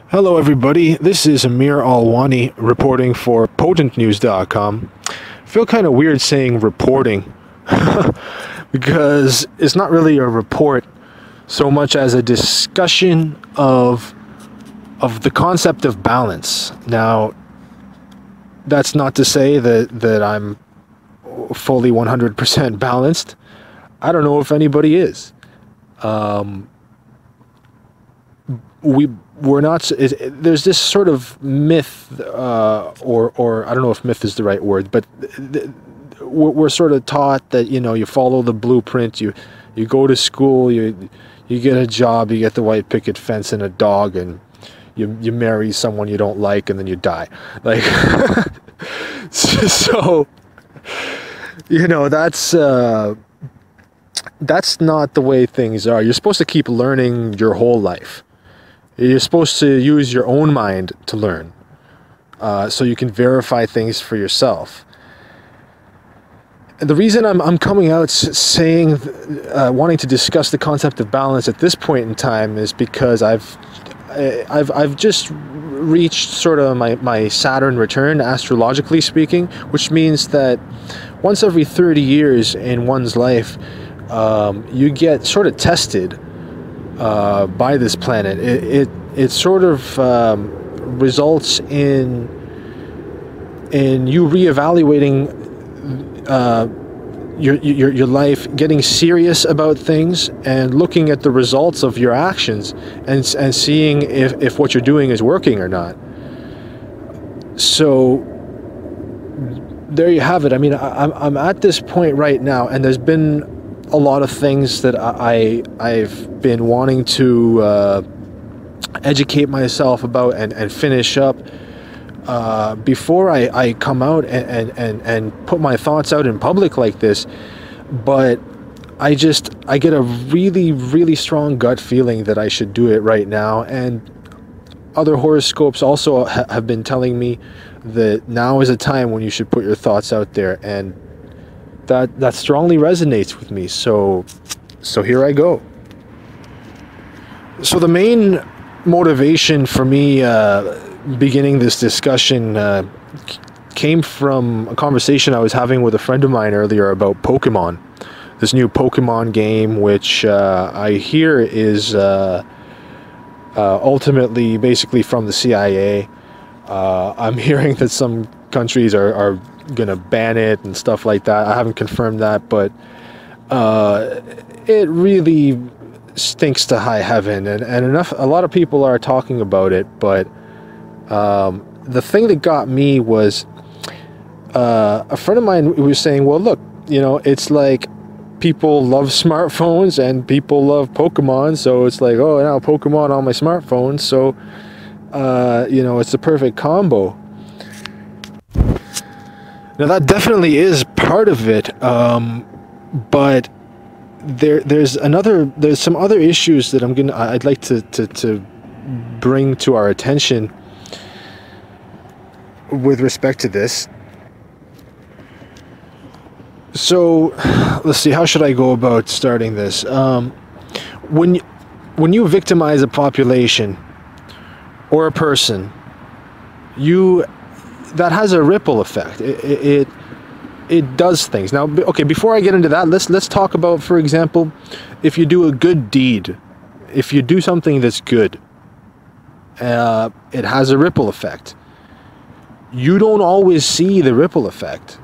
Hello, everybody. This is Amir Alwani reporting for PotentNews.com. I feel kind of weird saying reporting because it's not really a report so much as a discussion of the concept of balance. Now, that's not to say that I'm fully 100% balanced. I don't know if anybody is. We're not. There's this sort of myth, or I don't know if myth is the right word, but we're sort of taught that you follow the blueprint. You go to school, you get a job, you get the white picket fence and a dog, and you marry someone you don't like, and then you die. Like, so that's not the way things are. You're supposed to keep learning your whole life. You're supposed to use your own mind to learn, so you can verify things for yourself. And the reason I'm coming out saying, wanting to discuss the concept of balance at this point in time is because I've just reached sort of my Saturn return, astrologically speaking, which means that once every 30 years in one's life, you get sort of tested by this planet. It sort of results in you reevaluating your life, getting serious about things, and looking at the results of your actions, and seeing if what you're doing is working or not. So there you have it. I mean, I'm at this point right now, and there's been a lot of things that I've been wanting to educate myself about and finish up before I come out and put my thoughts out in public like this. But I get a really, really strong gut feeling that I should do it right now. And other horoscopes also have been telling me that now is a time when you should put your thoughts out there, and that strongly resonates with me. So here I go. So the main motivation for me beginning this discussion came from a conversation I was having with a friend of mine earlier about Pokemon. This new Pokemon game, which I hear is ultimately basically from the CIA. I'm hearing that some countries are gonna ban it and stuff like that. I haven't confirmed that, but it really stinks to high heaven, and a lot of people are talking about it. But the thing that got me was a friend of mine was saying, well, look, it's like people love smartphones and people love Pokemon, so it's like, oh, now Pokemon on my smartphone, so it's the perfect combo. Now that definitely is part of it, but there's some other issues that I'd like to bring to our attention with respect to this. So let's see, how should I go about starting this? When you victimize a population or a person, that has a ripple effect. It does things. Now, okay, before I get into that, let's talk about, for example, if you do a good deed, if you do something that's good, it has a ripple effect. You don't always see the ripple effect.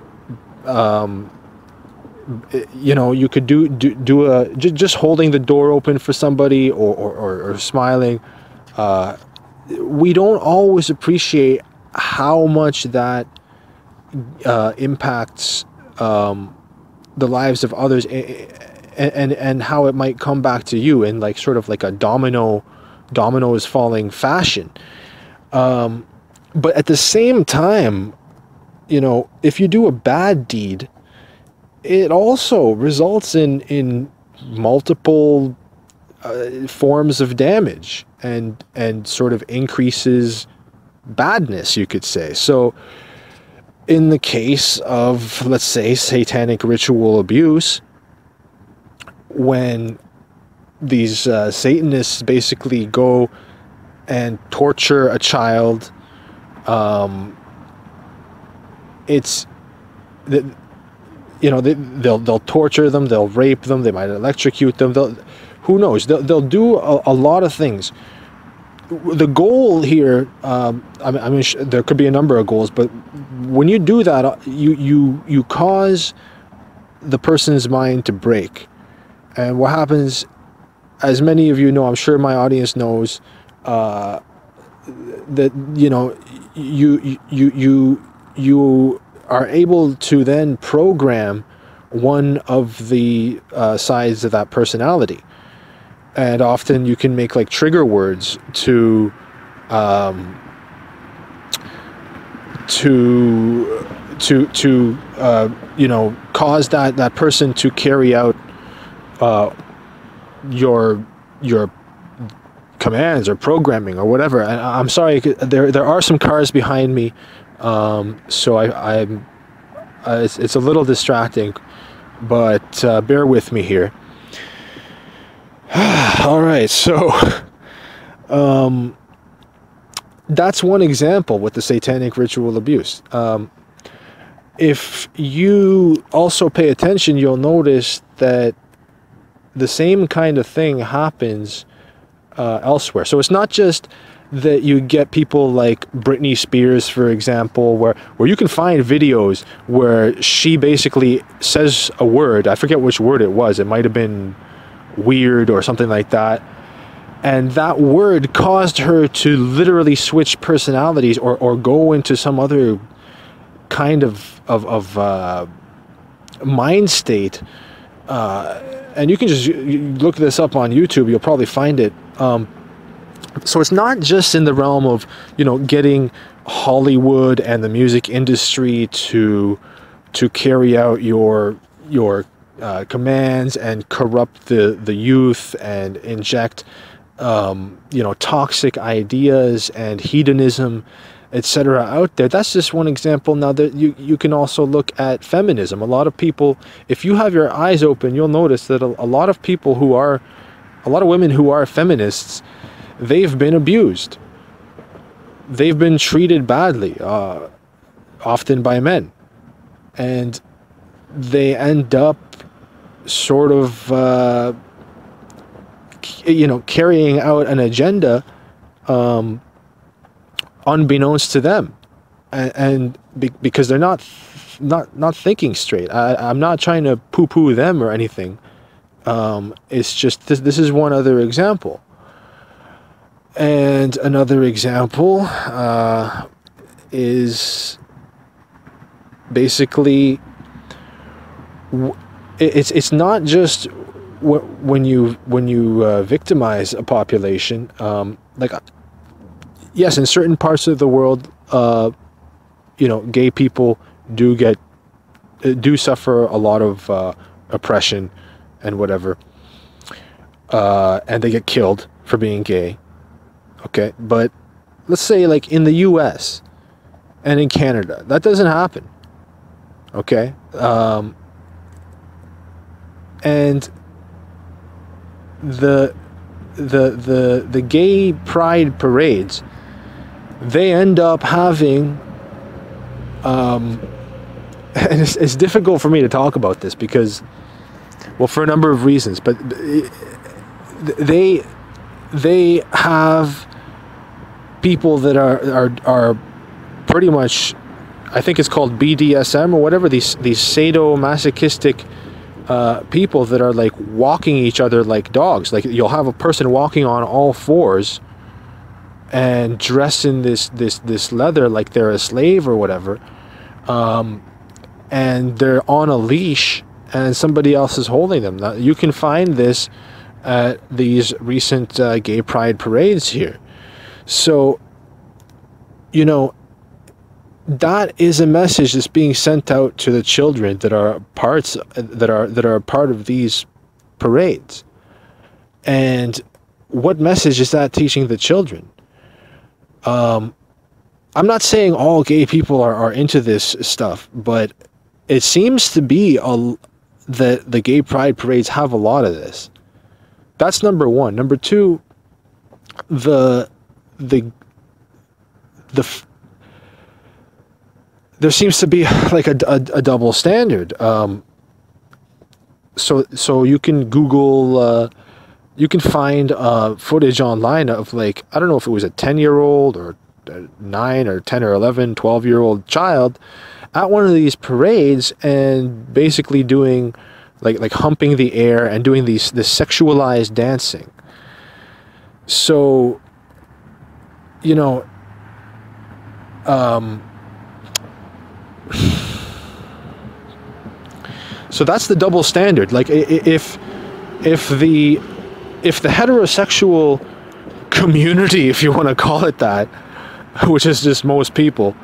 You could do just holding the door open for somebody or smiling. We don't always appreciate how much that impacts the lives of others, and how it might come back to you in like sort of like a dominoes falling fashion. But at the same time, if you do a bad deed, it also results in multiple forms of damage and sort of increases badness, you could say. So in the case of, let's say, satanic ritual abuse, when these Satanists basically go and torture a child. It's the, you know, they'll torture them, they'll rape them, they might electrocute them. Who knows? They'll do a lot of things. The goal here, I mean, there could be a number of goals, but when you do that, you cause the person's mind to break. And what happens, as many of you know, I'm sure my audience knows, that you know, you are able to then program one of the sides of that personality. And often you can make like trigger words to you know, cause that person to carry out your commands or programming or whatever. And I'm sorry, there are some cars behind me, so I'm it's a little distracting, but bear with me here. All right, so that's one example with the satanic ritual abuse. If you also pay attention, you'll notice that the same kind of thing happens elsewhere. So it's not just that you get people like Britney Spears, for example, where you can find videos where she basically says a word. I forget which word it was. It might have been weird or something like that, and that word caused her to literally switch personalities or go into some other kind of mind state, and you can just look this up on YouTube. You'll probably find it. So it's not just in the realm of, you know, getting Hollywood and the music industry to carry out your commands and corrupt the youth and inject you know, toxic ideas and hedonism, etc. out there. That's just one example. Now that you can also look at feminism. A lot of people, if you have your eyes open, you'll notice that a lot of people who are, a lot of women who are feminists, they've been abused. They've been treated badly, often by men, and they end up sort of you know, carrying out an agenda unbeknownst to them, and because they're not thinking straight. I'm not trying to poo-poo them or anything. It's just this is one other example. And another example is basically, it's not just when you victimize a population. Like, yes, in certain parts of the world, you know, gay people do suffer a lot of oppression and whatever, and they get killed for being gay. Okay, but let's say like in the US and in Canada, that doesn't happen. Okay, and the gay pride parades, they end up having and it's difficult for me to talk about this because, well, for a number of reasons, but they have people that are pretty much, I think it's called BDSM or whatever, these sadomasochistic people that are like walking each other like dogs. Like, you'll have a person walking on all fours and dressed in this leather like they're a slave or whatever, and they're on a leash and somebody else is holding them. Now, you can find this at these recent gay pride parades here. So, you know, that is a message that's being sent out to the children that are part of these parades. And what message is that teaching the children? I'm not saying all gay people are into this stuff, but it seems to be that the gay pride parades have a lot of this. That's number one. Number two, the there seems to be like a double standard. So you can Google, you can find footage online of, like, I don't know if it was a 10-year-old or a 9 or 10 or 11, 12-year-old child at one of these parades and basically doing like humping the air and doing this sexualized dancing. So, you know, so that's the double standard. Like, if the heterosexual community, if you want to call it that, which is just most people,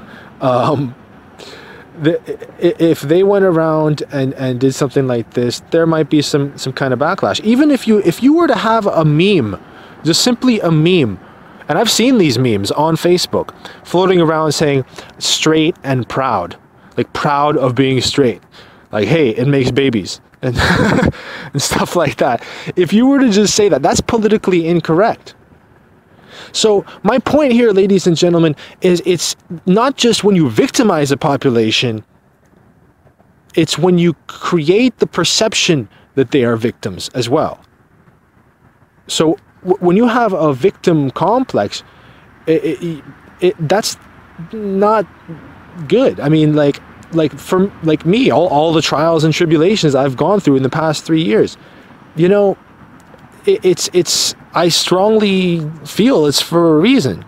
if they went around and did something like this, there might be some kind of backlash. Even if you were to have a meme, just simply a meme, and I've seen these memes on Facebook floating around saying straight and proud, like proud of being straight, like, hey, it makes babies and and stuff like that. If you were to just say that, that's politically incorrect. So my point here, ladies and gentlemen, is it's not just when you victimize a population, it's when you create the perception that they are victims as well. So when you have a victim complex, that's not good. I mean, like for me, all the trials and tribulations I've gone through in the past 3 years, you know, I strongly feel it's for a reason.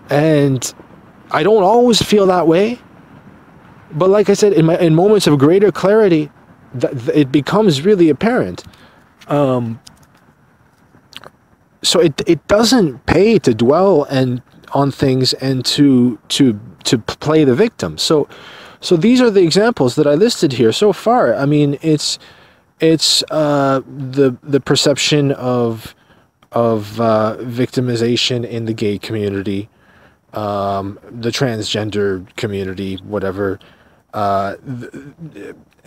And I don't always feel that way. But like I said, in moments of greater clarity, it becomes really apparent. So it doesn't pay to dwell on things and to play the victim. So these are the examples that I listed here so far. I mean, it's the perception of victimization in the gay community, the transgender community, whatever,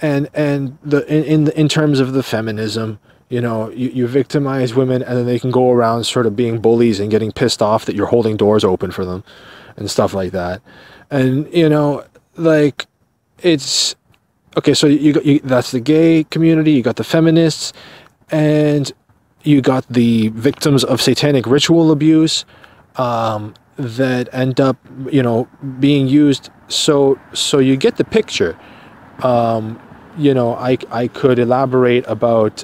in terms of the feminism. You know, you victimize women, and then they can go around sort of being bullies and getting pissed off that you're holding doors open for them and stuff like that. And, you know, like, it's okay. So that's the gay community. You got the feminists, and you got the victims of satanic ritual abuse that end up, you know, being used. So you get the picture. You know, I could elaborate about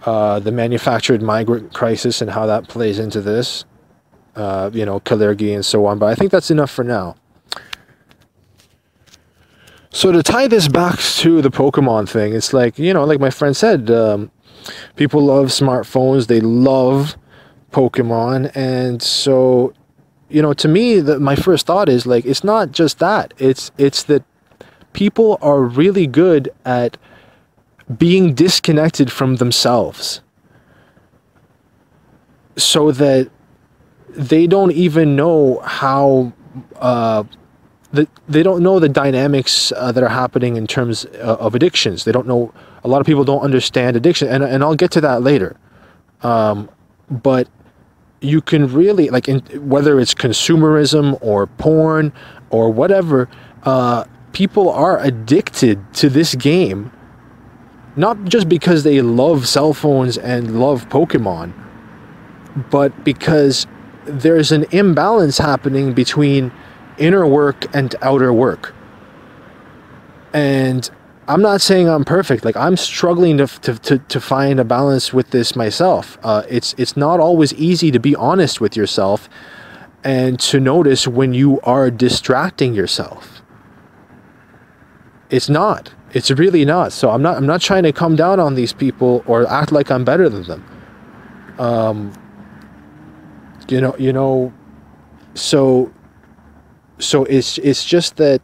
the manufactured migrant crisis and how that plays into this, you know, Kalergi and so on, but I think that's enough for now. So to tie this back to the Pokemon thing, it's like, you know, like my friend said, people love smartphones, they love Pokemon, and so, you know, to me, my first thought is, like, it's not just that, it's that people are really good at being disconnected from themselves, so that they don't even know how they don't know the dynamics that are happening in terms of addictions. They don't know. A lot of people don't understand addiction, and I'll get to that later. But you can really, like, whether it's consumerism or porn or whatever, people are addicted to this game, not just because they love cell phones and love Pokemon, but because there's an imbalance happening between inner work and outer work. And I'm not saying I'm perfect. Like, I'm struggling to find a balance with this myself. It's not always easy to be honest with yourself and to notice when you are distracting yourself. It's not. It's really not. So I'm not trying to come down on these people or act like I'm better than them. You know. So it's just that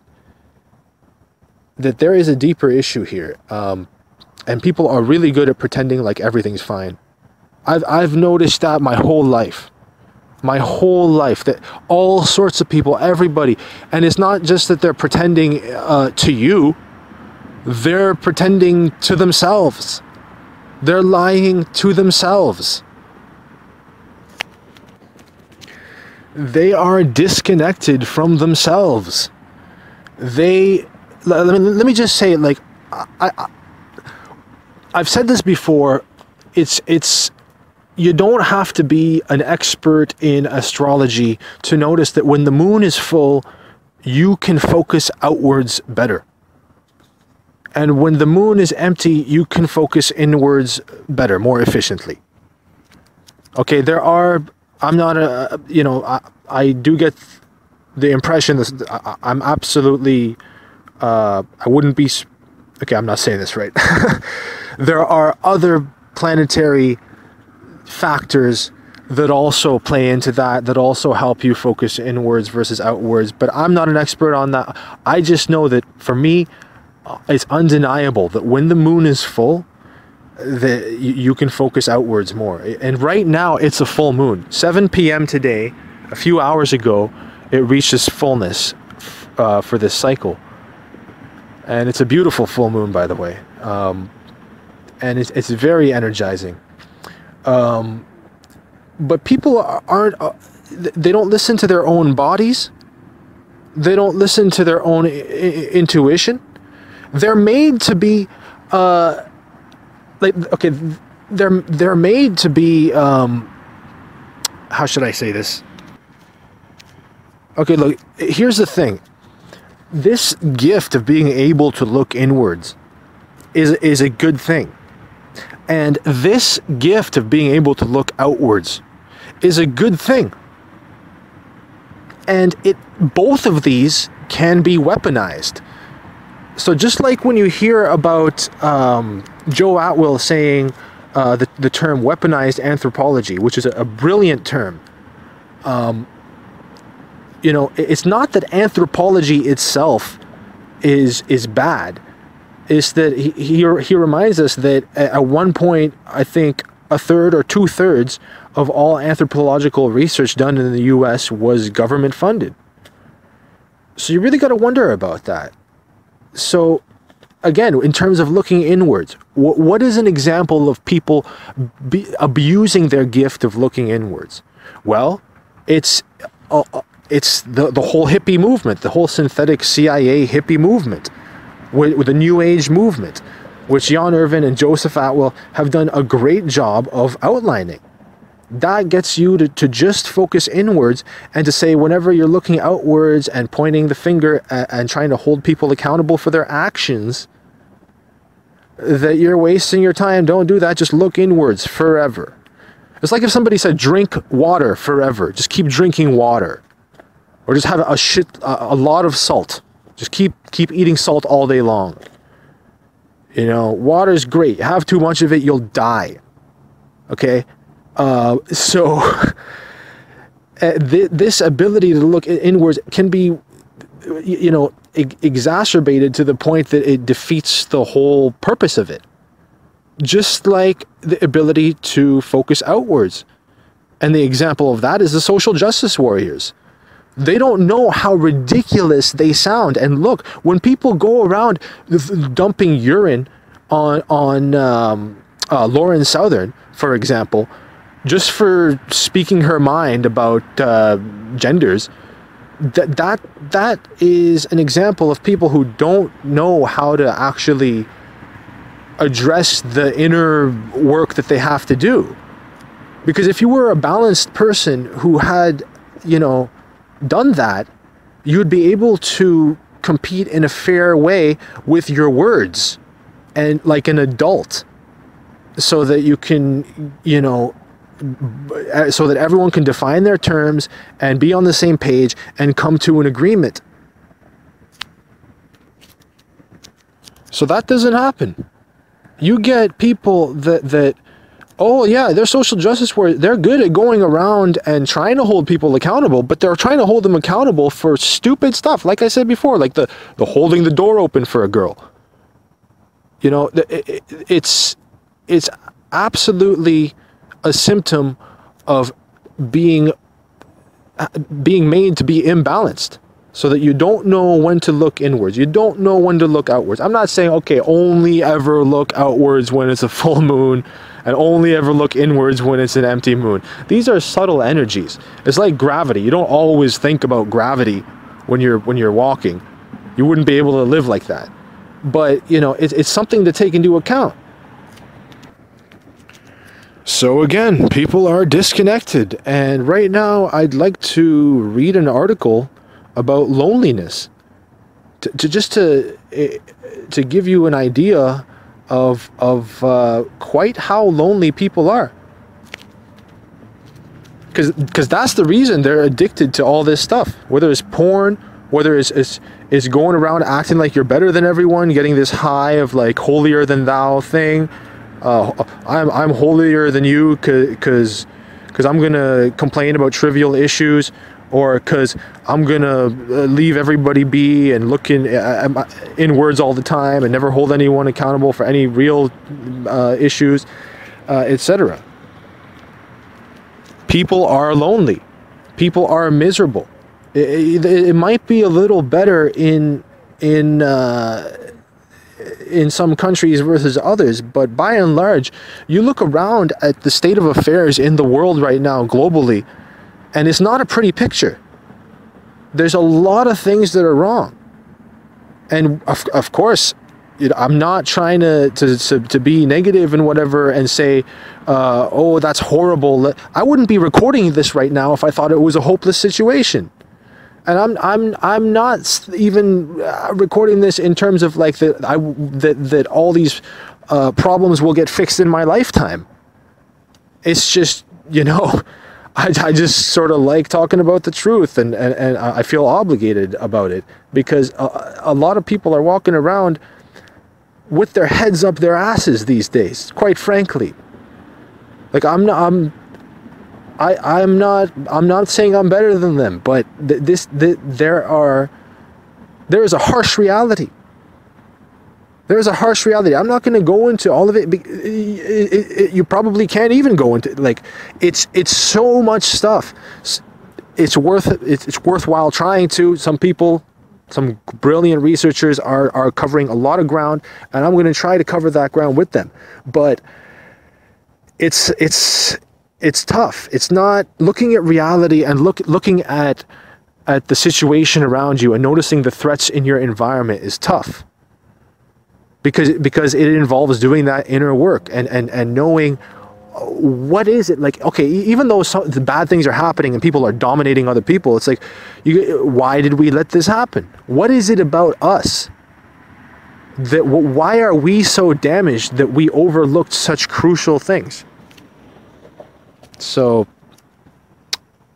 there is a deeper issue here, and people are really good at pretending like everything's fine. I've noticed that my whole life, that all sorts of people, everybody, and it's not just that they're pretending to you, they're pretending to themselves. They're lying to themselves. They are disconnected from themselves. Let me just say, like, I've said this before, it's you don't have to be an expert in astrology to notice that when the moon is full, you can focus outwards better. And when the moon is empty, you can focus inwards better, more efficiently. Okay, I'm not a, I do get the impression that I'm absolutely, I wouldn't be, okay, I'm not saying this right. There are other planetary factors that also play into that also help you focus inwards versus outwards, but I'm not an expert on that. I just know that for me, it's undeniable that when the moon is full, that you can focus outwards more. And right now it's a full moon. 7 p.m. today, a few hours ago, it reached its fullness for this cycle. And it's a beautiful full moon, by the way. And it's very energizing. But people aren't, they don't listen to their own bodies. They don't listen to their own intuition. They're made to be, they're made to be, how should I say this? Okay, look, here's the thing. This gift of being able to look inwards is a good thing. And this gift of being able to look outwards is a good thing. And both of these can be weaponized. So just like when you hear about Joe Atwill saying the term weaponized anthropology, which is a brilliant term, it's not that anthropology itself is bad. It's that he reminds us that at one point, I think a third or 2/3 of all anthropological research done in the US was government funded. So you really got to wonder about that. So again, in terms of looking inwards, what is an example of people abusing their gift of looking inwards? Well, it's the whole hippie movement, the whole synthetic CIA hippie movement, with the New Age movement, which Jan Irvin and Joseph Atwill have done a great job of outlining. That gets you to just focus inwards and to say whenever you're looking outwards and pointing the finger and trying to hold people accountable for their actions, that you're wasting your time. Don't do that. Just look inwards forever. It's like if somebody said drink water forever. Just keep drinking water. Or just have a lot of salt. Just keep eating salt all day long. Water's great. Have too much of it, you'll die. Okay? This ability to look inwards can be, exacerbated to the point that it defeats the whole purpose of it. Just like the ability to focus outwards. And the example of that is the social justice warriors. They don't know how ridiculous they sound. And look, when people go around dumping urine on Lauren Southern, for example, just for speaking her mind about genders, that is an example of people who don't know how to actually address the inner work that they have to do. Because if you were a balanced person who had, done that, you would be able to compete in a fair way with your words and like an adult, so that you can, so that everyone can define their terms and be on the same page and come to an agreement. So that doesn't happen. You get people that oh yeah, they're social justice warriors. They're good at going around and trying to hold people accountable, but they're trying to hold them accountable for stupid stuff. Like I said before, like the holding the door open for a girl. It's absolutely a symptom of being made to be imbalanced. so that you don't know when to look inwards. You don't know when to look outwards. I'm not saying, okay, only ever look outwards when it's a full moon and only ever look inwards when it's an empty moon. These are subtle energies. It's like gravity. You don't always think about gravity when you're walking. You wouldn't be able to live like that. But, you know, it's something to take into account. So again, people are disconnected. And right now, I'd like to read an article about loneliness, to give you an idea of quite how lonely people are. Because that's the reason they're addicted to all this stuff. Whether it's porn, whether it's going around acting like you're better than everyone, getting this high of like holier than thou thing. I'm holier than you because I'm gonna complain about trivial issues, or because I'm gonna leave everybody be and look inwards all the time and never hold anyone accountable for any real issues, etc. People are lonely. People are miserable. It might be a little better in some countries versus others, but by and large, you look around at the state of affairs in the world right now globally, and it's not a pretty picture. There's a lot of things that are wrong. And of course, you know, I'm not trying to be negative and whatever and say, oh, that's horrible. I wouldn't be recording this right now if I thought it was a hopeless situation. And I'm not even recording this in terms of like that all these problems will get fixed in my lifetime. It's just, you know, I just sort of like talking about the truth, and I feel obligated about it, because a lot of people are walking around with their heads up their asses these days, quite frankly. Like I'm not saying I'm better than them, but there is a harsh reality. There is a harsh reality. I'm not going to go into all of it. You probably can't even go into, like, it's so much stuff. It's worthwhile trying to. Some people, some brilliant researchers are covering a lot of ground, and I'm going to try to cover that ground with them. But it's tough. It's not looking at reality and looking at the situation around you and noticing the threats in your environment is tough. Because it involves doing that inner work and knowing what is it like. Okay, even though the bad things are happening and people are dominating other people, it's like, why did we let this happen? What is it about us why are we so damaged that we overlooked such crucial things? So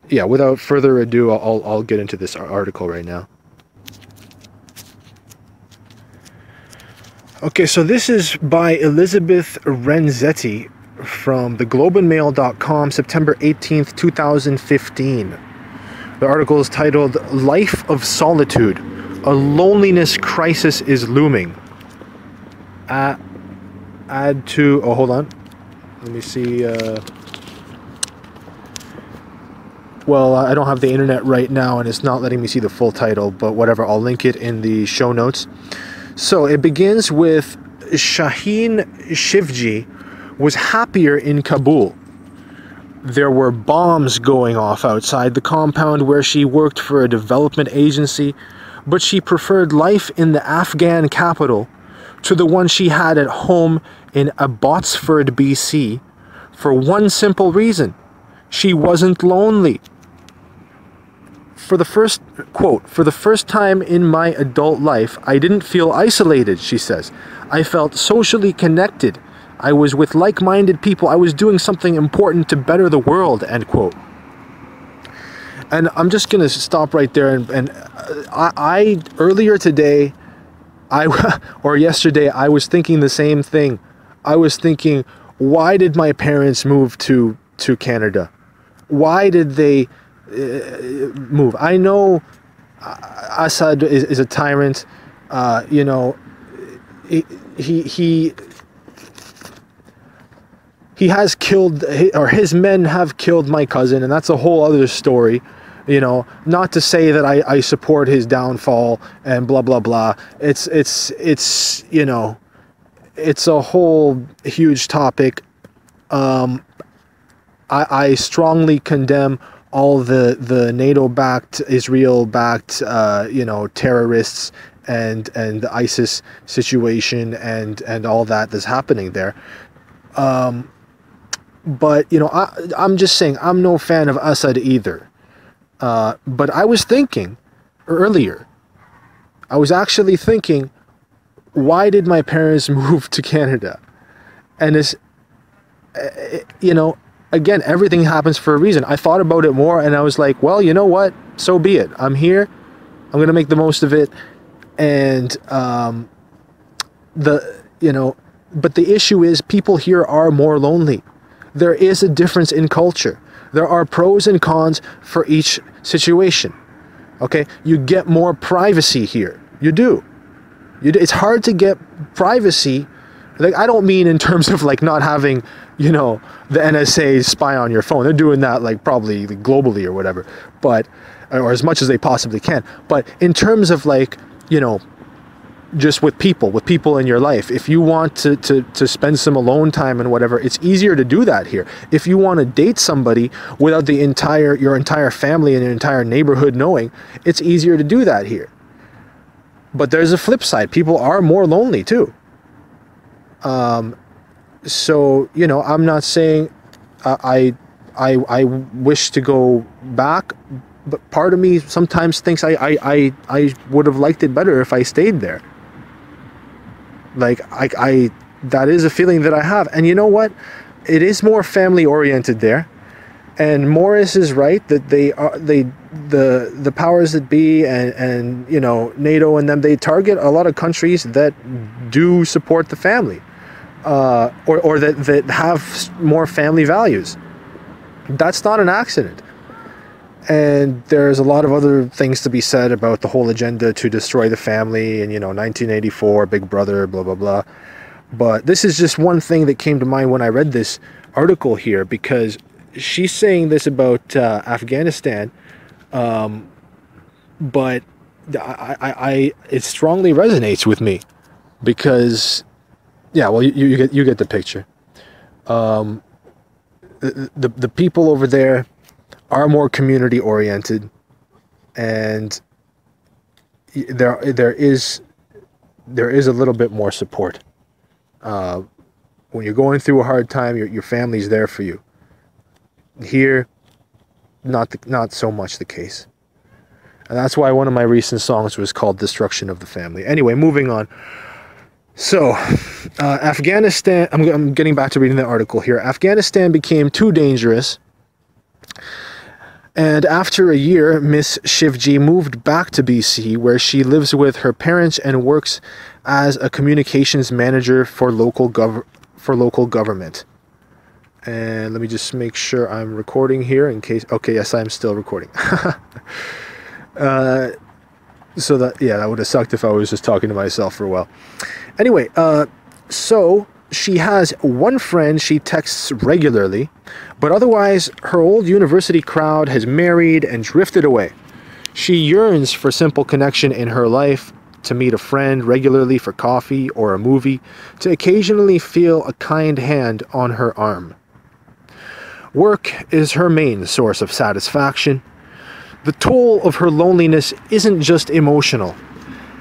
yeah, without further ado, I'll get into this article right now. Okay, so this is by Elizabeth Renzetti from theglobeandmail.com, September 18th, 2015. The article is titled, "Life of Solitude, a Loneliness Crisis is Looming." Add to, oh, hold on. Let me see. Well, I don't have the internet right now, and it's not letting me see the full title, but whatever, I'll link it in the show notes. So it begins with Shaheen Shivji was happier in Kabul. There were bombs going off outside the compound where she worked for a development agency, but she preferred life in the Afghan capital to the one she had at home in Abbotsford, BC, for one simple reason: she wasn't lonely. For the first time in my adult life, I didn't feel isolated, she says. I felt socially connected. I was with like-minded people. I was doing something important to better the world, end quote. And I'm just going to stop right there. And I earlier today, or yesterday, I was thinking the same thing. I was thinking, why did my parents move to Canada? Why did they move? I know Assad is a tyrant. You know, he has killed, or his men have killed my cousin, and that's a whole other story. You know, not to say that I support his downfall and blah blah blah. It's you know, it's a whole huge topic. I strongly condemn all the NATO-backed, Israel-backed, you know, terrorists and the ISIS situation and all that's happening there. But you know, I'm just saying I'm no fan of Assad either. But I was thinking earlier. I was actually thinking, why did my parents move to Canada? And it's, you know, again, everything happens for a reason. I thought about it more and I was like, well, you know what? So be it. I'm here. I'm going to make the most of it. And, you know, but the issue is people here are more lonely. There is a difference in culture. There are pros and cons for each situation. Okay? You get more privacy here. You do. It's hard to get privacy. Like, I don't mean in terms of like not having, you know, the NSA spy on your phone. They're doing that like probably globally or whatever, but, or as much as they possibly can. But in terms of like, you know, just with people in your life, if you want to spend some alone time and whatever, it's easier to do that here. If you want to date somebody without your entire family and your entire neighborhood knowing, it's easier to do that here. But there's a flip side. People are more lonely too. So, you know, I'm not saying I wish to go back, but part of me sometimes thinks I would have liked it better if I stayed there. Like, that is a feeling that I have. And you know what? It is more family oriented there. And Morris is right that the powers that be and you know, NATO and them, they target a lot of countries that do support the family, or that have more family values. That's not an accident. And there's a lot of other things to be said about the whole agenda to destroy the family and, you know, 1984, Big Brother, blah, blah, blah. But this is just one thing that came to mind when I read this article here, because she's saying this about Afghanistan, but it strongly resonates with me because, yeah, well, you get the picture. The people over there are more community oriented, and there is a little bit more support. When you're going through a hard time, your family's there for you. Here, not so much the case. And that's why one of my recent songs was called Destruction of the Family. Anyway, moving on. So, Afghanistan, I'm getting back to reading the article here. Afghanistan became too dangerous, and after a year, Miss Shivji moved back to BC, where she lives with her parents and works as a communications manager for local government. And let me just make sure I'm recording here in case... Okay, yes, I'm still recording. So that would have sucked if I was just talking to myself for a while. Anyway, so she has one friend she texts regularly, but otherwise her old university crowd has married and drifted away. She yearns for simple connection in her life, to meet a friend regularly for coffee or a movie, to occasionally feel a kind hand on her arm. Work is her main source of satisfaction. The toll of her loneliness isn't just emotional.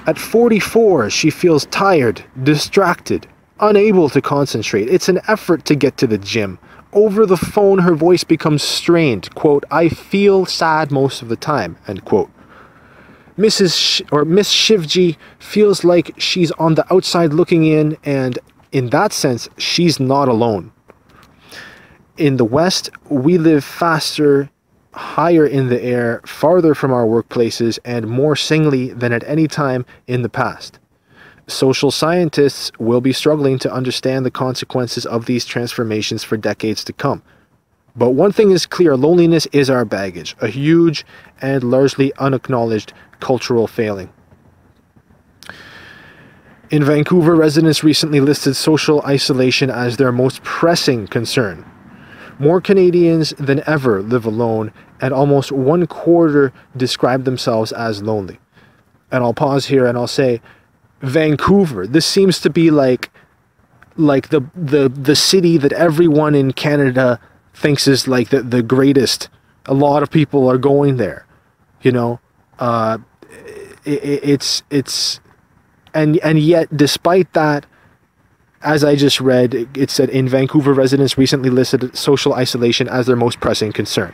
At 44, she feels tired, distracted, unable to concentrate. It's an effort to get to the gym. Over the phone, her voice becomes strained. Quote, "I feel sad most of the time," end quote. Miss Shivji feels like she's on the outside looking in, and in that sense, she's not alone. In the West, we live faster, higher in the air, farther from our workplaces, and more singly than at any time in the past. Social scientists will be struggling to understand the consequences of these transformations for decades to come. But one thing is clear: loneliness is our baggage, a huge and largely unacknowledged cultural failing. In Vancouver, residents recently listed social isolation as their most pressing concern. More Canadians than ever live alone, and almost 1/4 describe themselves as lonely. And I'll pause here and I'll say, Vancouver, this seems to be like the city that everyone in Canada thinks is like the greatest. A lot of people are going there, you know. And yet, despite that, as I just read, it said in Vancouver, residents recently listed social isolation as their most pressing concern.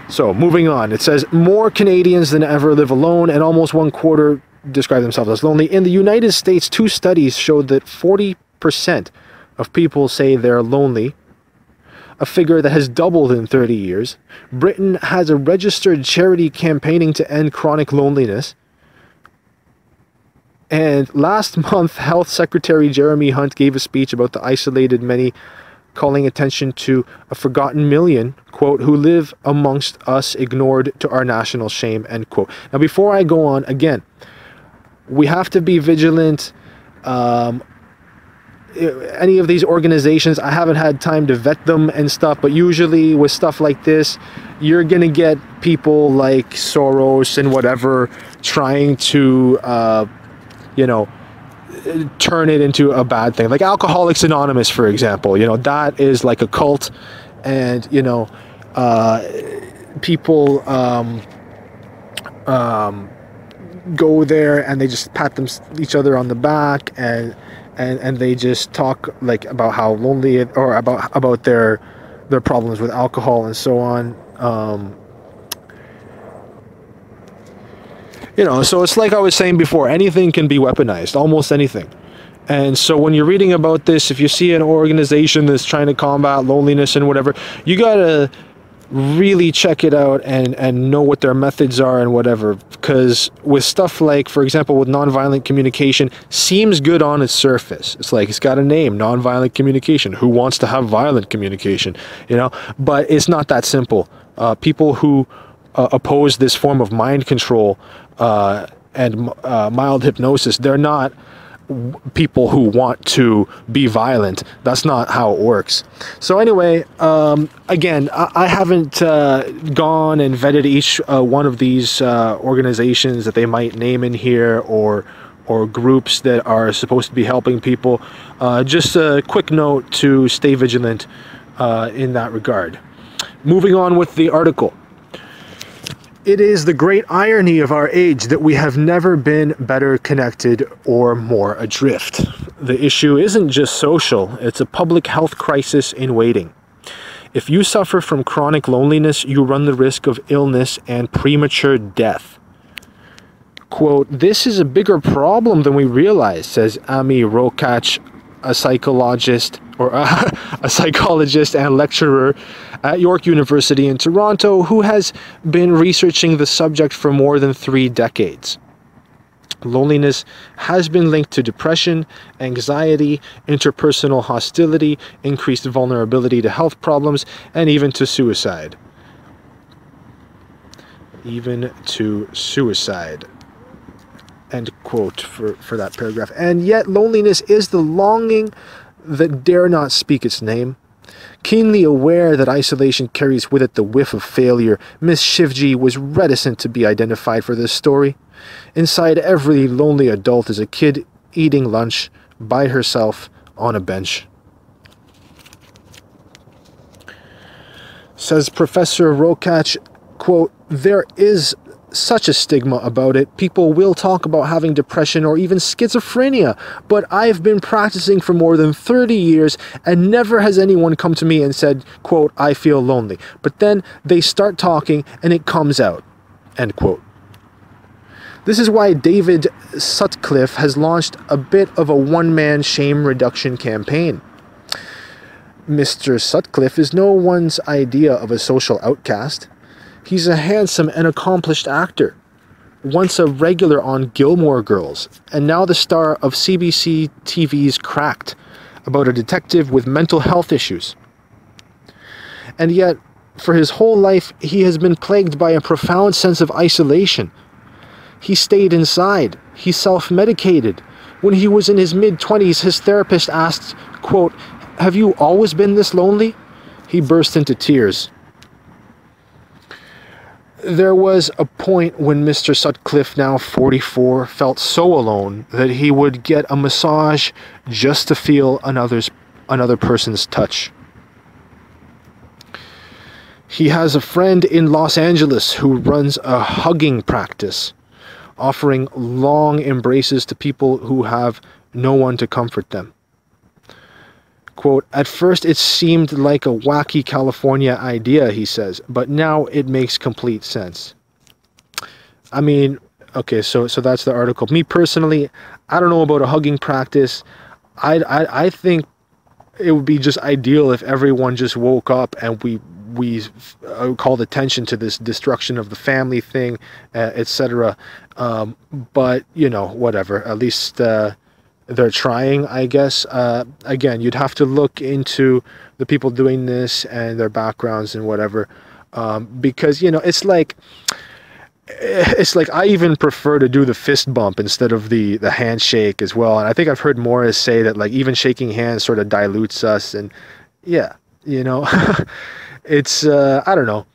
So moving on, it says more Canadians than ever live alone, and almost 1/4 describe themselves as lonely. In the United States, 2 studies showed that 40% of people say they're lonely, a figure that has doubled in 30 years. Britain has a registered charity campaigning to end chronic loneliness. And last month, Health Secretary Jeremy Hunt gave a speech about the isolated many, calling attention to a forgotten million, quote, who live amongst us, ignored to our national shame, end quote. Now, before I go on, again, we have to be vigilant. Any of these organizations, I haven't had time to vet them and stuff, but usually with stuff like this, you're going to get people like Soros and whatever trying to, turn it into a bad thing. Like Alcoholics Anonymous, for example, that is like a cult, and, people go there and they just pat each other on the back and they just talk like about how lonely or about their problems with alcohol and so on. So it's like I was saying before, anything can be weaponized, almost anything. And so when you're reading about this, if you see an organization that's trying to combat loneliness and whatever, you gotta really check it out and know what their methods are and whatever. Because with stuff like, for example, with nonviolent communication, seems good on its surface. It's like, it's got a name, nonviolent communication. Who wants to have violent communication? But it's not that simple. People who oppose this form of mind control and mild hypnosis, they're not people who want to be violent. That's not how it works. So anyway, again, I haven't gone and vetted each one of these organizations that they might name in here, or groups that are supposed to be helping people. Just a quick note to stay vigilant in that regard. Moving on with the article. It is the great irony of our age that we have never been better connected or more adrift. The issue isn't just social, it's a public health crisis in waiting. If you suffer from chronic loneliness, you run the risk of illness and premature death. Quote, this is a bigger problem than we realize, says Amir Alwani, a psychologist and lecturer at York University in Toronto, who has been researching the subject for more than 3 decades. Loneliness has been linked to depression, anxiety, interpersonal hostility, increased vulnerability to health problems, and even to suicide. End quote for that paragraph. And yet loneliness is the longing that dare not speak its name. Keenly aware that isolation carries with it the whiff of failure, Miss Shivji was reticent to be identified for this story. Inside every lonely adult is a kid eating lunch by herself on a bench. Says Professor Rokach, quote, there is such a stigma about it. People will talk about having depression or even schizophrenia, but I've been practicing for more than 30 years and never has anyone come to me and said, quote, I feel lonely. But then they start talking and it comes out, end quote. This is why David Sutcliffe has launched a bit of a one-man shame reduction campaign. Mr. Sutcliffe is no one's idea of a social outcast. He's a handsome and accomplished actor, once a regular on Gilmore Girls, and now the star of CBC TV's Cracked, about a detective with mental health issues. And yet, for his whole life, he has been plagued by a profound sense of isolation. He stayed inside. He self-medicated. When he was in his mid-20s, his therapist asked, quote, have you always been this lonely? He burst into tears. There was a point when Mr. Sutcliffe, now 44, felt so alone that he would get a massage just to feel another person's touch. He has a friend in Los Angeles who runs a hugging practice, offering long embraces to people who have no one to comfort them. Quote, "At first it seemed like a wacky California idea," he says, "but now it makes complete sense." I mean, okay, so that's the article. Me personally, I don't know about a hugging practice. I think it would be just ideal if everyone just woke up and we called attention to this destruction of the family thing, etc. But, you know, whatever. At least they're trying, I guess. Again, you'd have to look into the people doing this and their backgrounds and whatever. Because, you know, it's like I even prefer to do the fist bump instead of the handshake as well. And I think I've heard Morris say that, like, even shaking hands sort of dilutes us. And yeah, you know, it's, I don't know.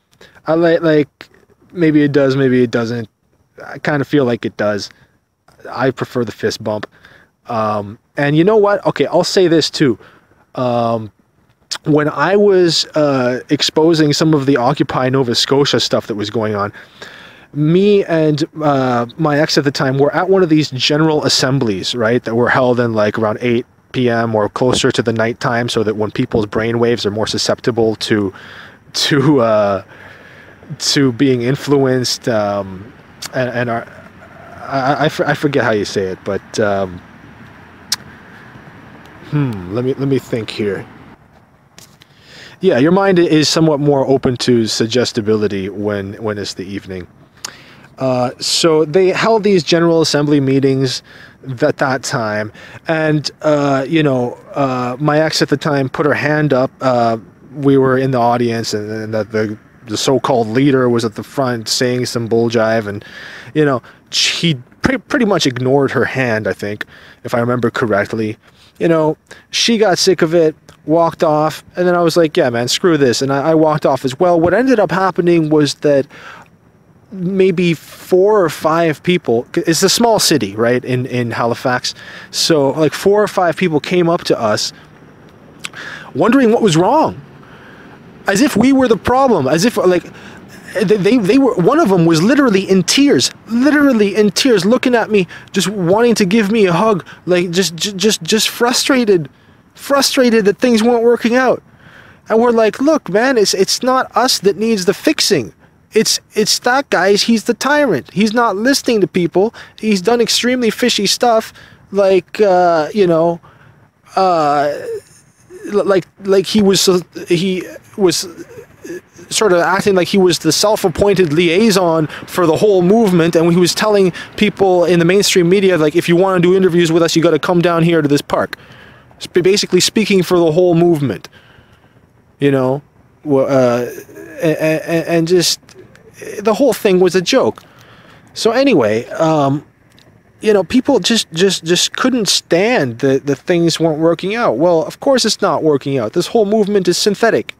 I like, maybe it does, maybe it doesn't. I kind of feel like it does. I prefer the fist bump. And you know what? Okay, I'll say this too. When I was exposing some of the Occupy Nova Scotia stuff that was going on, me and my ex at the time were at one of these general assemblies, right, that were held in like around 8 p.m. or closer to the nighttime, so that when people's brainwaves are more susceptible to being influenced, and our, I forget how you say it, but let me think here. Yeah, your mind is somewhat more open to suggestibility when it's the evening. So they held these General Assembly meetings at that time, and you know, my ex at the time put her hand up. We were in the audience, and the so-called leader was at the front saying some bull jive, and you know, he pretty much ignored her hand, I think, if I remember correctly. You know, she got sick of it, walked off, and then I was like, yeah, man, screw this, and I walked off as well. What ended up happening was that maybe 4 or 5 people, it's a small city, right, in Halifax, so like 4 or 5 people came up to us wondering what was wrong, as if we were the problem, as if like they were, one of them was literally in tears, looking at me, just wanting to give me a hug, like just frustrated that things weren't working out. And we're like, look, man, it's not us that needs the fixing. It's that guy. He's the tyrant. He's not listening to people. He's done extremely fishy stuff, like you know, like he was sort of acting like he was the self-appointed liaison for the whole movement, and he was telling people in the mainstream media, like, if you want to do interviews with us, you got to come down here to this park. Basically speaking for the whole movement, you know, and just the whole thing was a joke. So anyway, you know, people just couldn't stand that things weren't working out. Well, of course it's not working out. This whole movement is synthetic.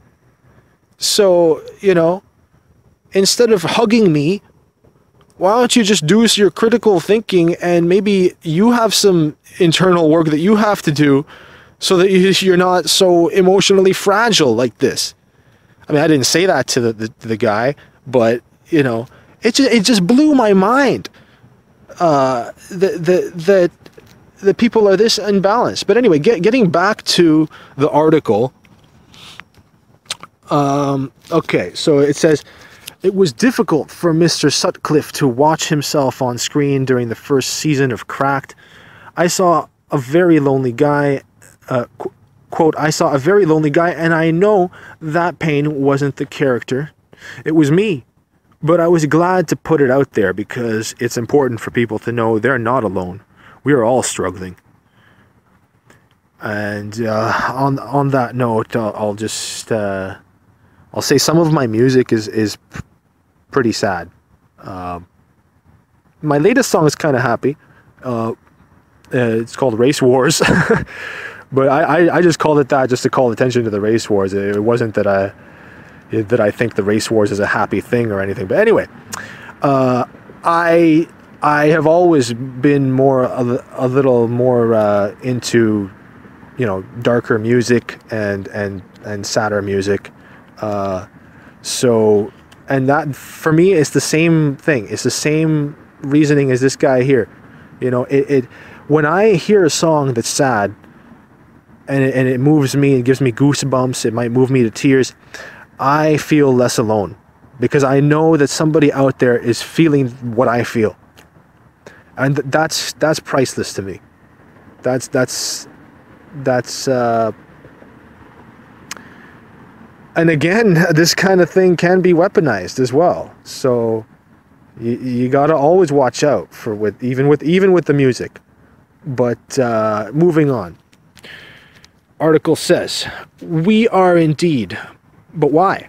So, you know, instead of hugging me, why don't you just do your critical thinking, and maybe you have some internal work that you have to do so that you're not so emotionally fragile like this. I mean, I didn't say that to the guy, but, you know, it just blew my mind that people are this unbalanced. But anyway, getting back to the article. Okay, so it says, it was difficult for Mr. Sutcliffe to watch himself on screen during the first season of Cracked. I saw a very lonely guy, quote, I saw a very lonely guy, and I know that pain wasn't the character. It was me. But I was glad to put it out there because it's important for people to know they're not alone. We are all struggling. And on that note, I'll just... I'll say some of my music is pretty sad. My latest song is kind of happy. It's called Race Wars. But I just called it that just to call attention to the race wars. It wasn't that that I think the race wars is a happy thing or anything. But anyway, I have always been a little more into, you know, darker music and sadder music. So, and that for me is the same thing. It's the same reasoning as this guy here. You know, when I hear a song that's sad and it moves me, it gives me goosebumps, it might move me to tears, I feel less alone because I know that somebody out there is feeling what I feel. And that's priceless to me. And again, this kind of thing can be weaponized as well. So you gotta always watch out for even with the music. But moving on. Article says, we are indeed, but why?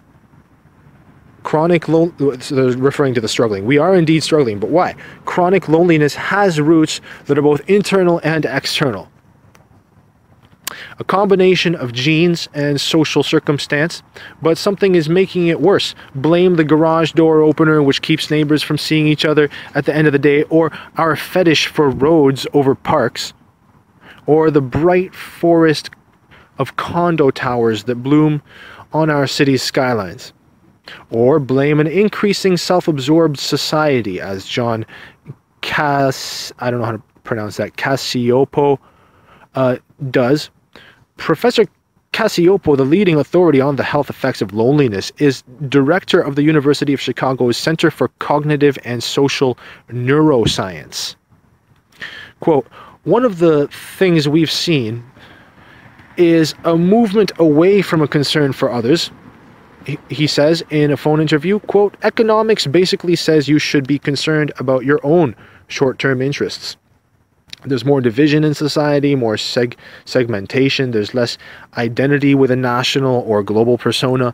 Chronic referring to the struggling. We are indeed struggling, but why? Chronic loneliness has roots that are both internal and external. A combination of genes and social circumstance, but something is making it worse. Blame the garage door opener, which keeps neighbors from seeing each other at the end of the day, or our fetish for roads over parks, or the bright forest of condo towers that bloom on our city's skylines. Or blame an increasing self-absorbed society, as John I don't know how to pronounce that, Cacioppo does. Professor Cacioppo, the leading authority on the health effects of loneliness, is director of the University of Chicago's Center for Cognitive and Social Neuroscience. Quote, one of the things we've seen is a movement away from a concern for others. He says in a phone interview, quote, economics basically says you should be concerned about your own short-term interests. There's more division in society, more segmentation. There's less identity with a national or global persona,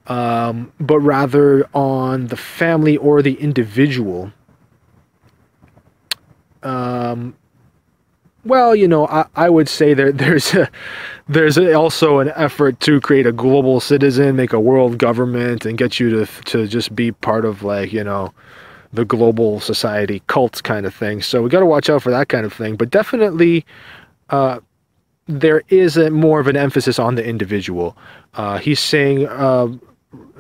but rather on the family or the individual. Well, you know, I would say there's also an effort to create a global citizen, make a world government, and get you to just be part of, like, you know, the global society cult kind of thing. So we got to watch out for that kind of thing. But definitely, there is more of an emphasis on the individual. He's saying,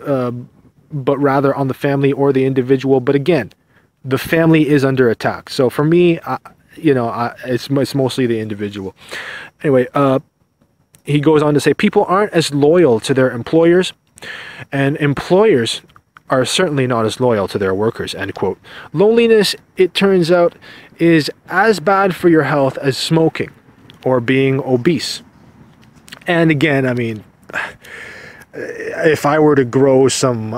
but rather on the family or the individual. But again, the family is under attack. So for me, you know, it's mostly the individual. Anyway, he goes on to say, people aren't as loyal to their employers, and employers are certainly not as loyal to their workers, end quote. Loneliness, it turns out, is as bad for your health as smoking or being obese. And again, I mean, if I were to grow some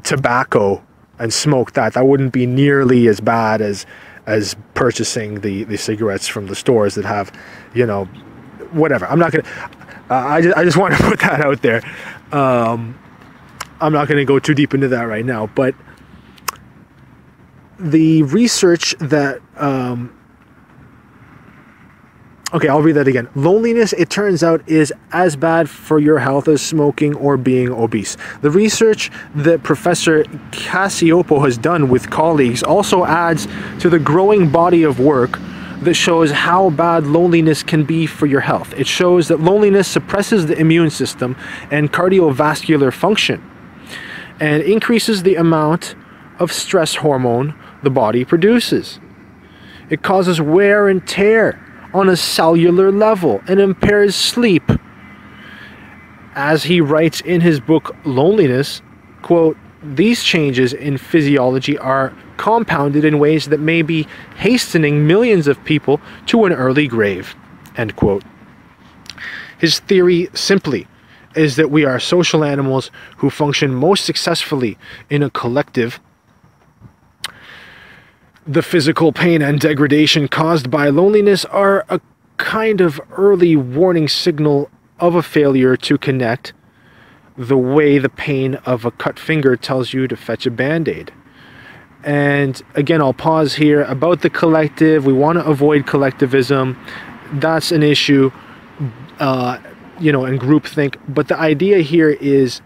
tobacco and smoke that wouldn't be nearly as bad as purchasing the cigarettes from the stores that have, you know, whatever. I'm not gonna. I just want to put that out there. I'm not going to go too deep into that right now, but the research that okay, I'll read that again. Loneliness, it turns out, is as bad for your health as smoking or being obese. The research that Professor Cacioppo has done with colleagues also adds to the growing body of work that shows how bad loneliness can be for your health. It shows that loneliness suppresses the immune system and cardiovascular function and increases the amount of stress hormone the body produces. It causes wear and tear on a cellular level and impairs sleep. As he writes in his book Loneliness, quote, these changes in physiology are compounded in ways that may be hastening millions of people to an early grave, end quote. His theory simply is that we are social animals who function most successfully in a collective. The physical pain and degradation caused by loneliness are a kind of early warning signal of a failure to connect, the way the pain of a cut finger tells you to fetch a Band-Aid. And again, I'll pause here. About the collective, we want to avoid collectivism. That's an issue. and groupthink. But the idea here is,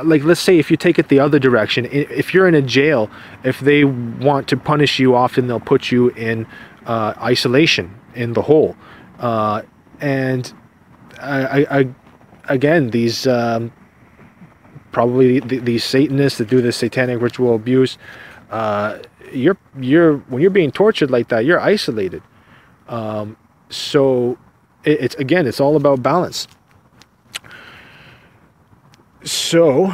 like, let's say if you take it the other direction, if you're in a jail, if they want to punish you, often they'll put you in isolation in the hole. And again, these probably these Satanists that do this satanic ritual abuse, when you're being tortured like that, you're isolated. So it's all about balance. So,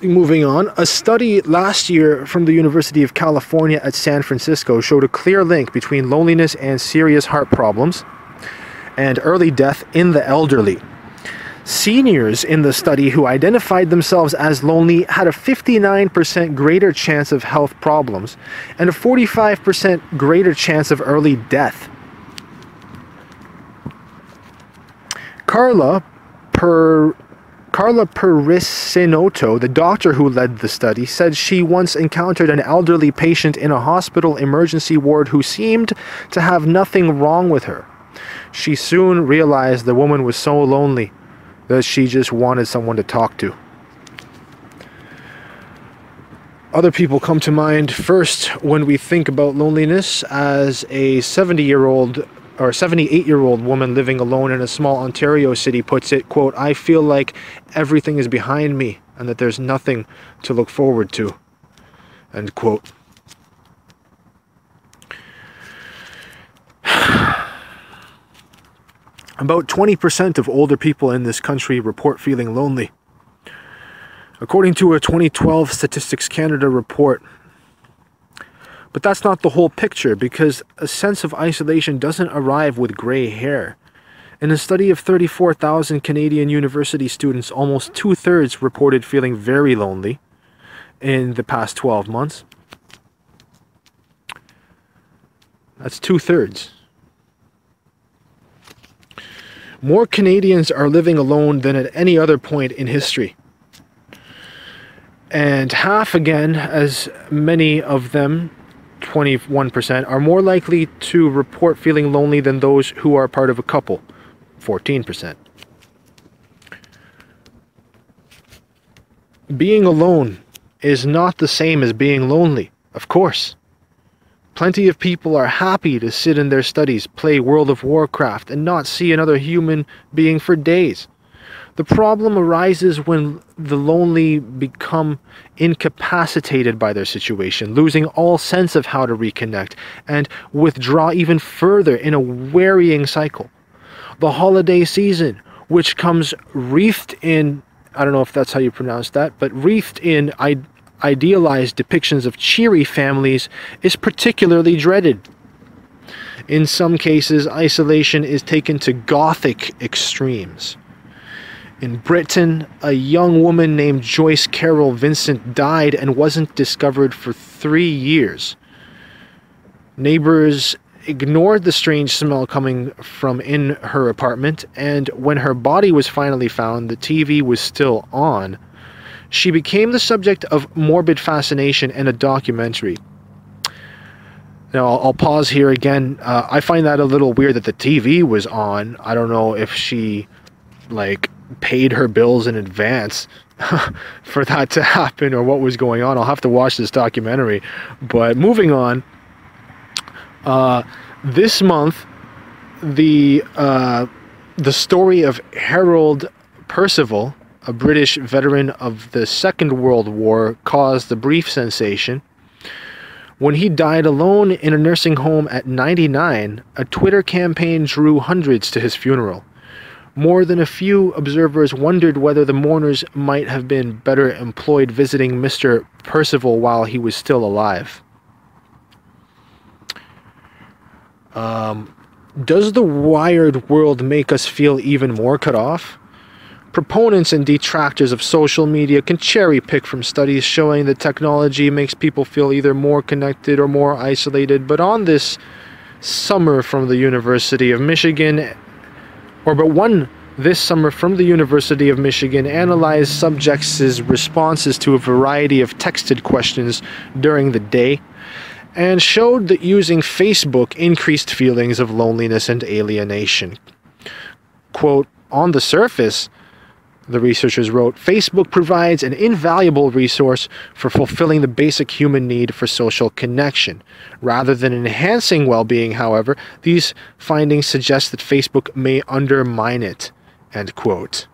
moving on, a study last year from the University of California at San Francisco showed a clear link between loneliness and serious heart problems and early death in the elderly. Seniors in the study who identified themselves as lonely had a 59% greater chance of health problems and a 45% greater chance of early death. Carla Perissinotto, the doctor who led the study, said she once encountered an elderly patient in a hospital emergency ward who seemed to have nothing wrong with her. She soon realized the woman was so lonely that she just wanted someone to talk to. Other people come to mind first when we think about loneliness, as a 70-year-old or 78-year-old woman living alone in a small Ontario city puts it, quote, "I feel like everything is behind me and that there's nothing to look forward to," end quote. About 20% of older people in this country report feeling lonely, according to a 2012 Statistics Canada report. But that's not the whole picture, because a sense of isolation doesn't arrive with gray hair. In a study of 34,000 Canadian university students, almost 2/3 reported feeling very lonely in the past 12 months. That's 2/3. More Canadians are living alone than at any other point in history. And half again, as many of them, 21%, are more likely to report feeling lonely than those who are part of a couple, 14%. Being alone is not the same as being lonely, of course. Plenty of people are happy to sit in their studies, play World of Warcraft, and not see another human being for days. The problem arises when the lonely become incapacitated by their situation, losing all sense of how to reconnect, and withdraw even further in a wearying cycle. The holiday season, which comes wreathed in, I don't know if that's how you pronounce that, but wreathed in idealized depictions of cheery families, is particularly dreaded. In some cases, isolation is taken to gothic extremes. In Britain, a young woman named Joyce Carol Vincent died and wasn't discovered for 3 years. Neighbors ignored the strange smell coming from in her apartment, and when her body was finally found, the TV was still on. She became the subject of morbid fascination and a documentary. Now, I'll pause here again. I find that a little weird that the TV was on. I don't know if she, paid her bills in advance for that to happen or what was going on. I'll have to watch this documentary. But moving on, this month, the story of Harold Percival, a British veteran of the Second World War, caused a brief sensation. When he died alone in a nursing home at 99, a Twitter campaign drew hundreds to his funeral. More than a few observers wondered whether the mourners might have been better employed visiting Mr. Percival while he was still alive. Does the wired world make us feel even more cut off? Proponents and detractors of social media can cherry-pick from studies showing that technology makes people feel either more connected or more isolated, but on this summer from the University of Michigan, this summer from the University of Michigan analyzed subjects' responses to a variety of texted questions during the day, and showed that using Facebook increased feelings of loneliness and alienation. Quote, On the surface, the researchers wrote, Facebook provides an invaluable resource for fulfilling the basic human need for social connection. Rather than enhancing well-being, however, these findings suggest that Facebook may undermine it. End quote.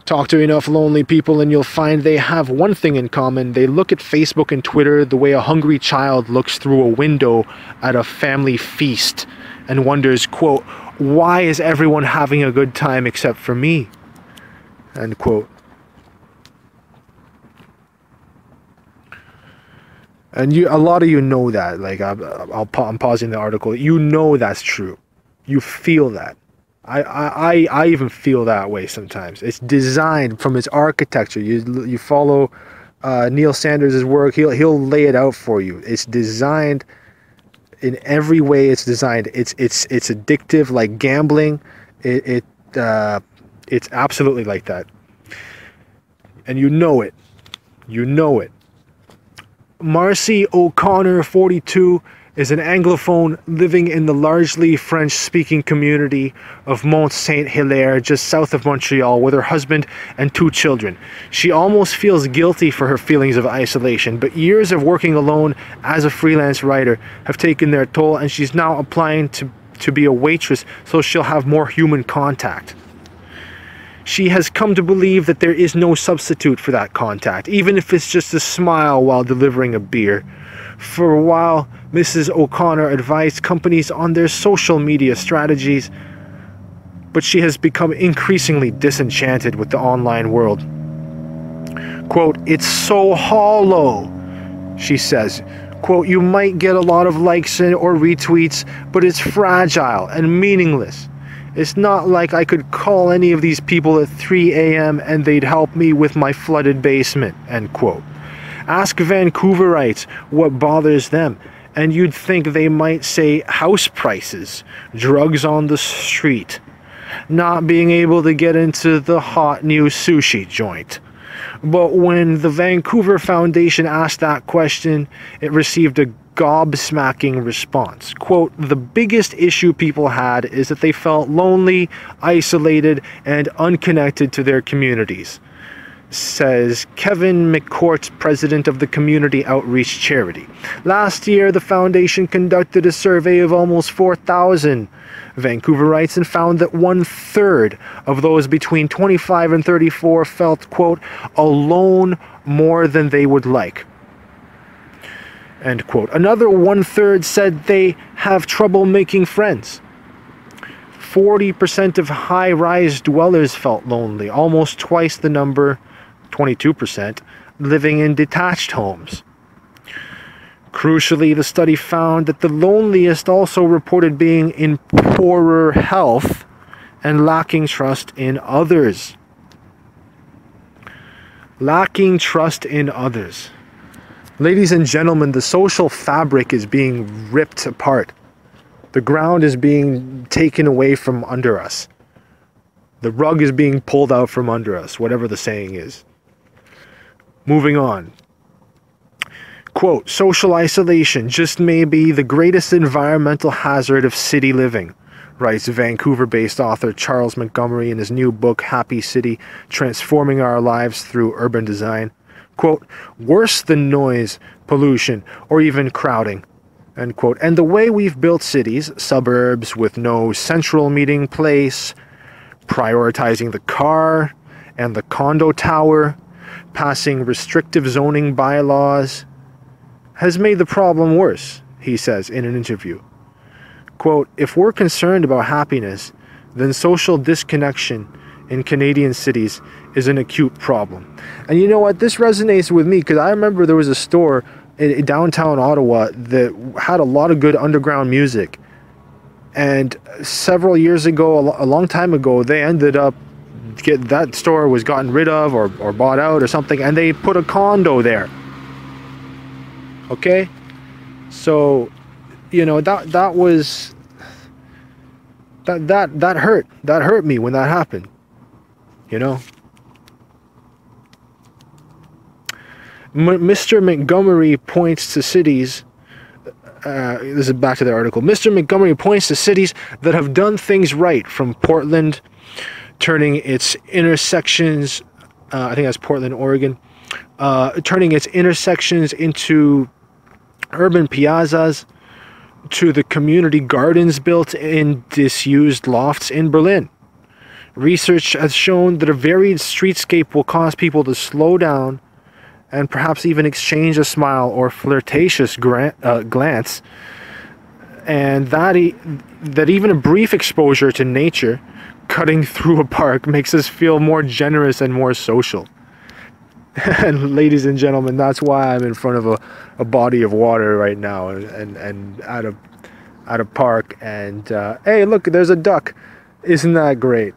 Talk to enough lonely people and you'll find they have one thing in common. They look at Facebook and Twitter the way a hungry child looks through a window at a family feast and wonders, quote, why is everyone having a good time except for me? End quote. And a lot of you know that. Like, I'm pausing the article. You know that's true. You feel that. I even feel that way sometimes. It's designed from its architecture. You follow Neil Sanders' work. He'll lay it out for you. It's designed in every way. It's designed. It's addictive, like gambling. It's absolutely like that. And you know it. You know it. Marcy O'Connor, 42. Is an Anglophone living in the largely French-speaking community of Mont-Saint-Hilaire, just south of Montreal, with her husband and 2 children. She almost feels guilty for her feelings of isolation, but years of working alone as a freelance writer have taken their toll, and she's now applying to be a waitress so she'll have more human contact. She has come to believe that there is no substitute for that contact, even if it's just a smile while delivering a beer. For a while, Mrs. O'Connor advised companies on their social media strategies, but she has become increasingly disenchanted with the online world. Quote, it's so hollow, she says. Quote, you might get a lot of likes or retweets, but it's fragile and meaningless. It's not like I could call any of these people at 3 a.m. and they'd help me with my flooded basement, end quote. Ask Vancouverites what bothers them, and you'd think they might say house prices, drugs on the street, not being able to get into the hot new sushi joint. But when the Vancouver Foundation asked that question, it received a gobsmacking response. Quote, the biggest issue people had is that they felt lonely, isolated, and unconnected to their communities, says Kevin McCourt, president of the Community Outreach Charity. Last year, the foundation conducted a survey of almost 4,000 Vancouverites and found that 1/3 of those between 25 and 34 felt, quote, alone more than they would like, end quote. Another 1/3 said they have trouble making friends. 40% of high-rise dwellers felt lonely, almost twice the number, 22%, living in detached homes. Crucially, the study found that the loneliest also reported being in poorer health and lacking trust in others. Lacking trust in others. Ladies and gentlemen, the social fabric is being ripped apart. The ground is being taken away from under us. The rug is being pulled out from under us, whatever the saying is. Moving on. Quote, social isolation just may be the greatest environmental hazard of city living, writes Vancouver-based author Charles Montgomery in his new book, Happy City, Transforming Our Lives Through Urban Design. Quote, worse than noise, pollution, or even crowding, end quote. And the way we've built cities, suburbs with no central meeting place, prioritizing the car and the condo tower, passing restrictive zoning bylaws, has made the problem worse, he says in an interview. Quote, if we're concerned about happiness, then social disconnection in Canadian cities is an acute problem. And you know what? This resonates with me because I remember there was a store in downtown Ottawa that had a lot of good underground music. And several years ago, a long time ago, they ended up that store was gotten rid of or bought out or something, and they put a condo there. Okay, so you know that was that hurt me when that happened. You know, Mr. Montgomery points to cities. This is back to the article. Mr. Montgomery points to cities that have done things right, from Portland turning its intersections, I think that's Portland, Oregon, turning its intersections into urban piazzas, to the community gardens built in disused lofts in Berlin. Research has shown that a varied streetscape will cause people to slow down and perhaps even exchange a smile or flirtatious glance, and that even a brief exposure to nature cutting through a park makes us feel more generous and more social. And ladies and gentlemen, that's why I'm in front of a body of water right now, and at a park, and hey, look, there's a duck. Isn't that great?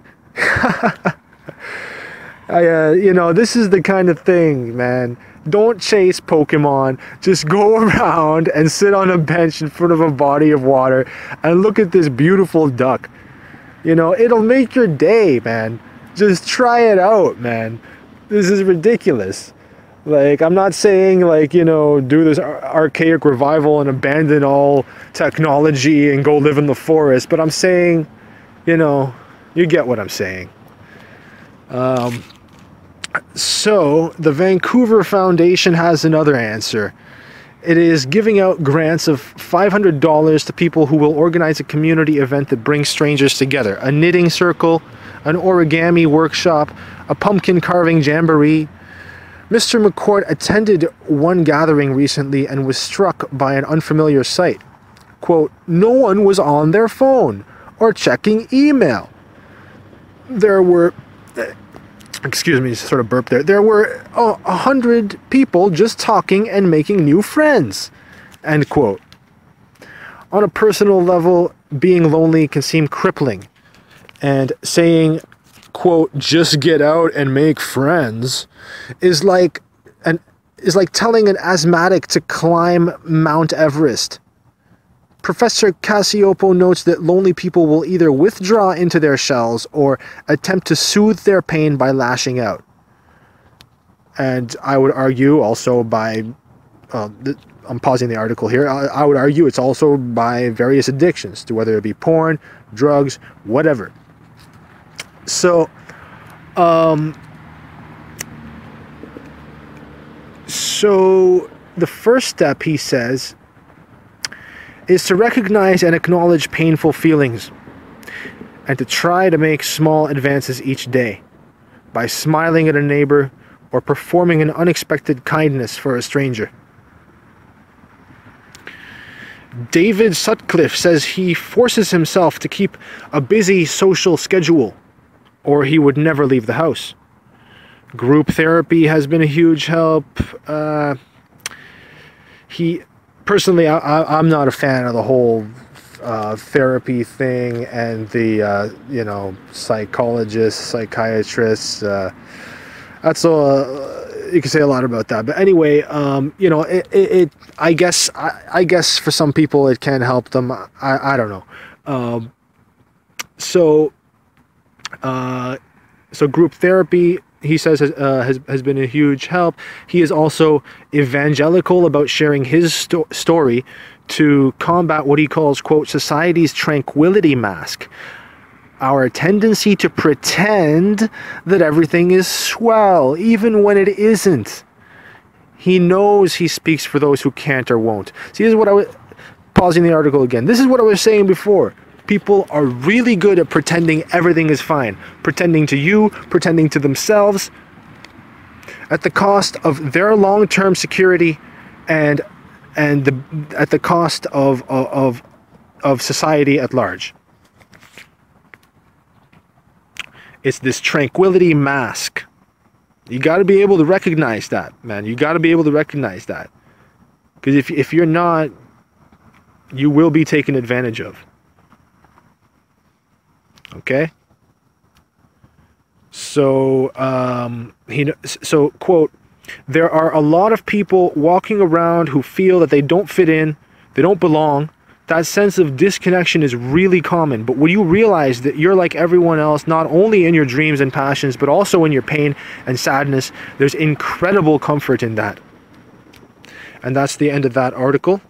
You know, this is the kind of thing, man. Don't chase Pokemon. Just go around and sit on a bench in front of a body of water and look at this beautiful duck. You know, it'll make your day, man. Just try it out, man. This is ridiculous. Like, I'm not saying, like, you know, do this archaic revival and abandon all technology and go live in the forest, but I'm saying, you know, you get what I'm saying. So, the Vancouver Foundation has another answer. It is giving out grants of $500 to people who will organize a community event that brings strangers together. A knitting circle, an origami workshop, a pumpkin carving jamboree. Mr. McCourt attended one gathering recently and was struck by an unfamiliar sight. Quote, no one was on their phone or checking email. There were... Excuse me, sort of burp there. There were 100 people just talking and making new friends. End quote. On a personal level, being lonely can seem crippling. And saying, quote, just get out and make friends is like telling an asthmatic to climb Mount Everest. Professor Cassioppo notes that lonely people will either withdraw into their shells or attempt to soothe their pain by lashing out. And I would argue also by, I'm pausing the article here, I would argue it's also by various addictions, to whether it be porn, drugs, whatever. So, the first step, he says, is to recognize and acknowledge painful feelings and to try to make small advances each day by smiling at a neighbor or performing an unexpected kindness for a stranger. David Sutcliffe says he forces himself to keep a busy social schedule or he would never leave the house. Group therapy has been a huge help. Personally, I'm not a fan of the whole therapy thing and the, you know, psychologists, psychiatrists. That's all, you can say a lot about that. But anyway, you know, I guess for some people it can help them. I don't know. So group therapy, he says, has been a huge help. He is also evangelical about sharing his story to combat what he calls, quote, society's tranquility mask. Our tendency to pretend that everything is swell, even when it isn't. He knows he speaks for those who can't or won't. See, this is what I was... Pausing the article again. This is what I was saying before. People are really good at pretending everything is fine. Pretending to you, pretending to themselves, at the cost of their long-term security and at the cost of society at large. It's this tranquility mask. You got to be able to recognize that, man. You got to be able to recognize that. Because if you're not, you will be taken advantage of. Okay? So, quote, there are a lot of people walking around who feel that they don't fit in, they don't belong. That sense of disconnection is really common. But when you realize that you're like everyone else, not only in your dreams and passions, but also in your pain and sadness, there's incredible comfort in that. And that's the end of that article.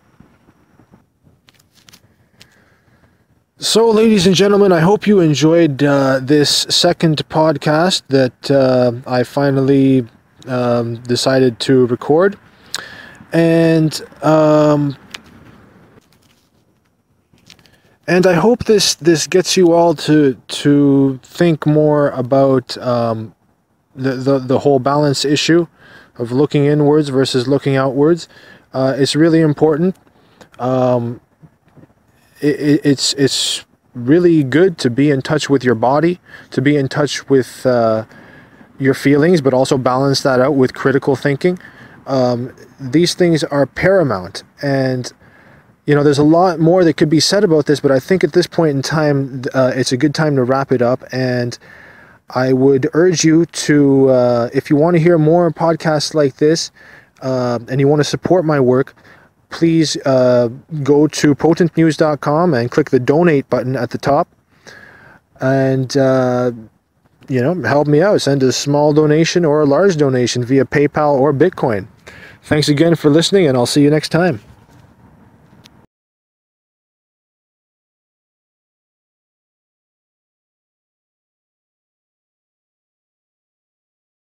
So, ladies and gentlemen, I hope you enjoyed this second podcast that I finally decided to record. And I hope this gets you all to think more about the whole balance issue of looking inwards versus looking outwards. It's really important. It's really good to be in touch with your body, to be in touch with your feelings, but also balance that out with critical thinking. These things are paramount, and there's a lot more that could be said about this, but I think at this point in time, it's a good time to wrap it up. And I would urge you to, if you want to hear more podcasts like this, and you want to support my work, please go to potentnews.com and click the donate button at the top, and help me out. Send a small donation or a large donation via PayPal or Bitcoin. Thanks again for listening, and I'll see you next time.